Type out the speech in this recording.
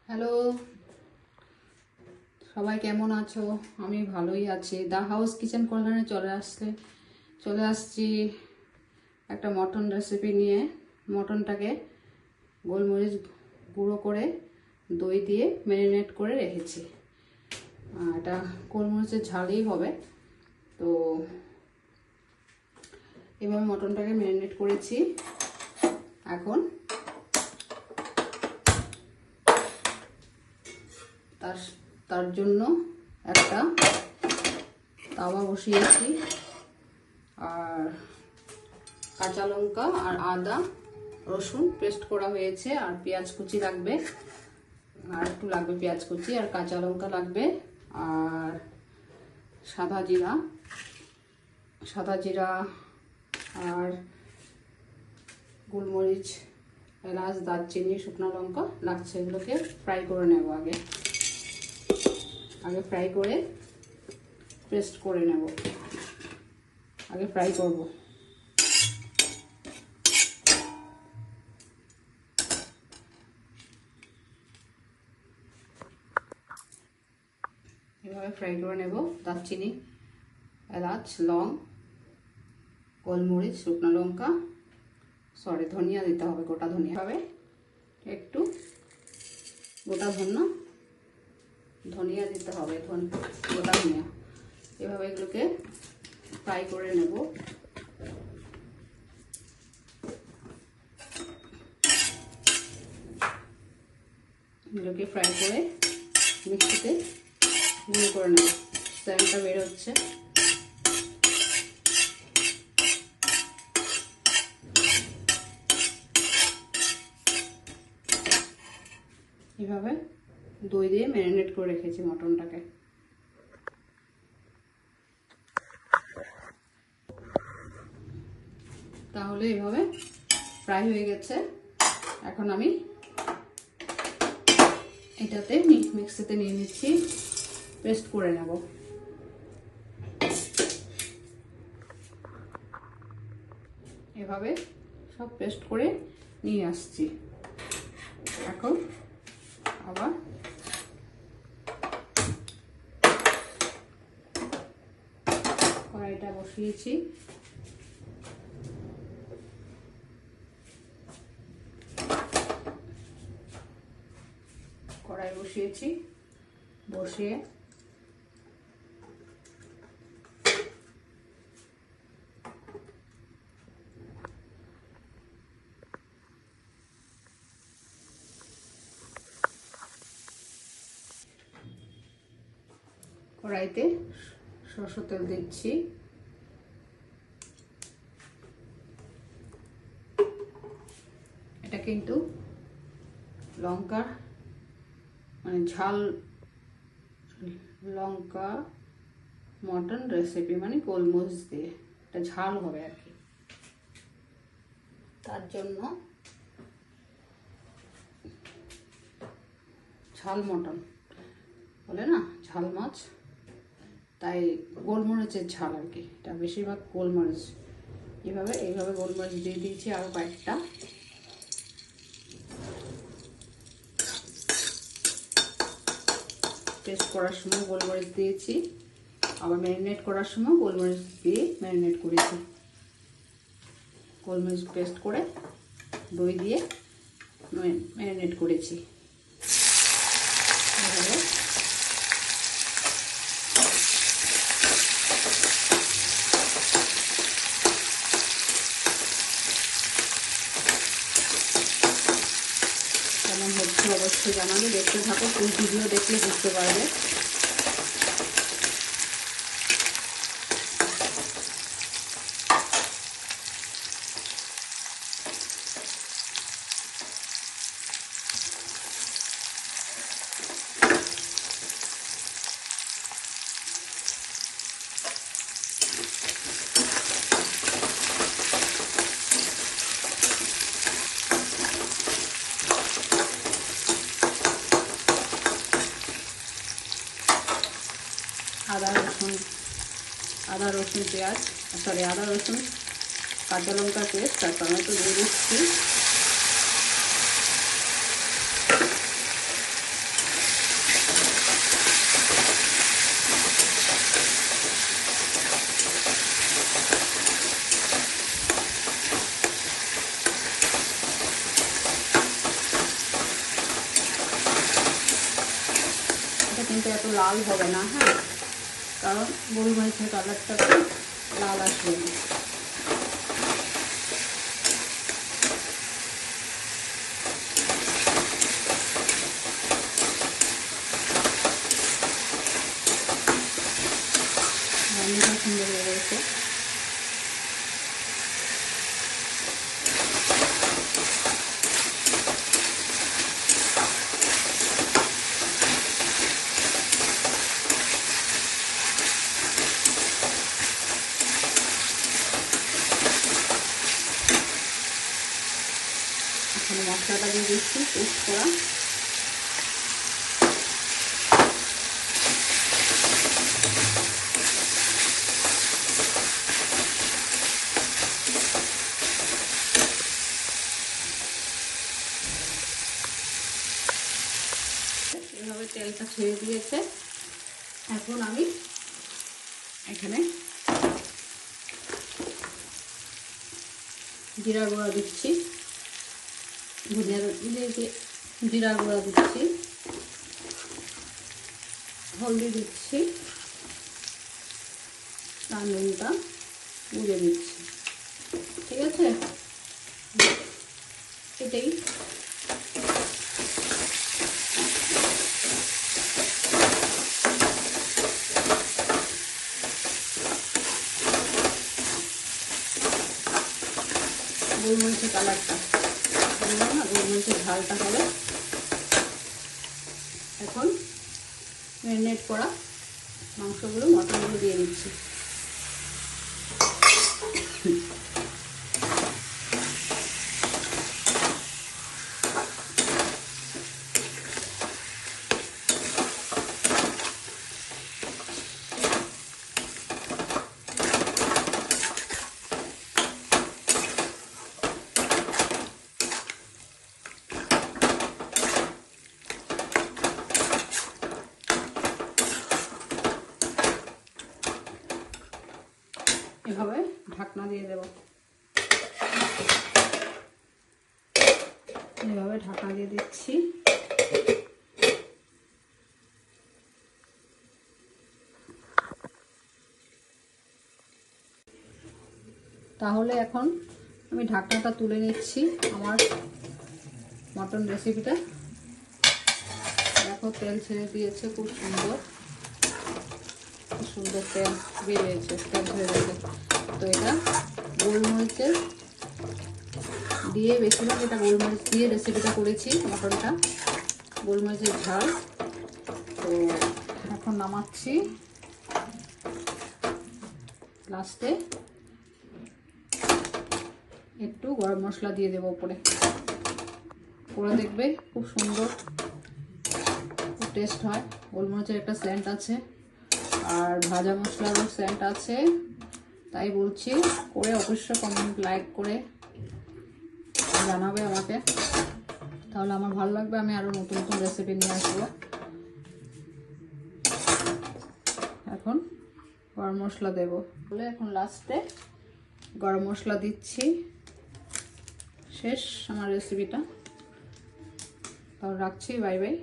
Hello, সবাই কেমন আছো? আমি ভালোই আছি। দা হাউস কিচেন কর্নারে চলে আসছি একটা মটন রেসিপি নিয়ে। মটনটাকে গোলমরিচ গুঁড়ো করে দই দিয়ে ম্যারিনেট করে রেখেছি। এটা গোলমরিচের ঝালই হবে। তো এভাবে মটনটাকে ম্যারিনেট করেছি। এখন তার জন্য একটা তাওয়া বসিয়েছি, আর কাঁচা লঙ্কা আর আদা রসুন পেস্ট করা হয়েছে, আর পেঁয়াজ কুচি লাগবে, আর একটু লাগবে পেঁয়াজ কুচি, আর কাঁচা লঙ্কা লাগবে, আর সাদা জিরা আর গোলমরিচ, এলাচ, দারচিনি, শুকনো লঙ্কা লাগছে। এগুলোকে ফ্রাই করে নেব। আগে ফ্রাই করে পেস্ট করে নেব। আগে ফ্রাই করব। এভাবে ফ্রাই করে নেব। দারচিনি, এলাচ, লং, গোলমরিচ, শুকনো লঙ্কা, ধনিয়া দিতে হবে, গোটা ধনিয়া হবে, একটু গোটা ধনিয়া দিতে হবে, গোটা ধনিয়া। এভাবে এগুলোকে ফ্রাই করে নেব। এগুলোকে ফ্রাই করে মিক্সিতে গুঁড়ো করে নেব। স্যানটা বের হচ্ছে। এভাবে দই দিয়ে ম্যারিনেট করে রেখেছি মটনটাকে। তাহলে এভাবে ফ্রাই হয়ে গেছে। এখন আমি এটাতে মিক্সিতে নিয়ে নিচ্ছি, পেস্ট করে নেব। এভাবে সব পেস্ট করে নিয়ে আসছি। এখন আবার কড়াইটা বসিয়েছি। বসিয়ে কড়াইতে সরষের তেল দিচ্ছি। এটা কিন্তু লঙ্কা ঝাল লঙ্কা মটন রেসিপি, গোলমরিচ দিয়ে এটা ঝাল হবে আর কি। তার জন্য ঝাল মটন বলে না, ঝাল মাছ, তাই গোলমরিচের ঝাল আর কি। এটা বেশিরভাগ গোলমরিচ। এইভাবে গোলমরিচ দিয়ে দিয়েছি। আরও কয়েকটা পেস্ট করার সময় গোলমরিচ দিয়েছি, আবার ম্যারিনেট করার সময় গোলমরিচ দিয়ে ম্যারিনেট করেছি। গোলমরিচ পেস্ট করে দই দিয়ে ম্যারিনেট করেছি। কেমন হচ্ছে অবশ্যই জানাবে। দেখতে থাকো, ফুল ভিডিও দেখলে বুঝতে পারবে। আদা রসুন পেঁয়াজ আদা রসুন কাঁচা লঙ্কা পেস্ট আর টমেটো দিয়ে দিচ্ছি। কিন্তু এত লাল হবে না, হ্যাঁ, কারণ গোলমরিচের কালারটা লাল আসবে না। রান্নাটা সুন্দর হয়ে গেছে। এখন মশলাটা দিয়ে দিচ্ছি পেস্ট করা। এভাবে তেলটা ছেড়ে দিয়েছে। এখন আমি এখানে জিরা গুঁড়া দিচ্ছি, ধনিয়া দিয়েছি, জিরা গুঁড়া দিচ্ছি, হলদি দিচ্ছি, আর নুনটা গুঁড়ে দিচ্ছি। ঠিক আছে, এটাই। গোলমরিচের কালারটা বললাম না, গোলমরিচের ঝালটা হবে। এখন ম্যারিনেট করা মাংসগুলো, মটনগুলো দিয়ে দিচ্ছি। এভাবে ঢাকনা দিয়ে দেব, এভাবে ঢাকনা দিয়ে দিচ্ছি। তাহলে এখন আমি ঢাকনাটা তুলে নিচ্ছি আমার মটন রেসিপিটা। দেখো তেল ছেড়ে দিয়েছে, খুব সুন্দর সুন্দর তেল বেরিয়েছে, তেল ছেড়ে দিয়েছে। তো এটা গোলমরিচের দিয়ে, বেশিরভাগ এটা গোলমরিচ দিয়ে রেসিপিটা করেছি, মটনটা গোলমরিচের ঝাল। তো এখন নামাচ্ছি। লাস্টে একটু গরম মশলা দিয়ে দেবো উপরে, করে দেখবে খুব সুন্দর টেস্ট হয়। গোলমরিচের একটা সেন্ট আছে আর ভাজা মশলারও সেন্ট আছে, তাই বলছি করে অবশ্যই কমেন্ট লাইক করে জানাবে আমাকে, তাহলে আমার ভালো লাগবে, আমি আরও নতুন নতুন রেসিপি নিয়ে আসবো। এখন গরম মশলা দেবো বলে এখন লাস্টে গরম মশলা দিচ্ছি। শেষ আমার রেসিপিটা, তাহলে রাখছি, বাই বাই।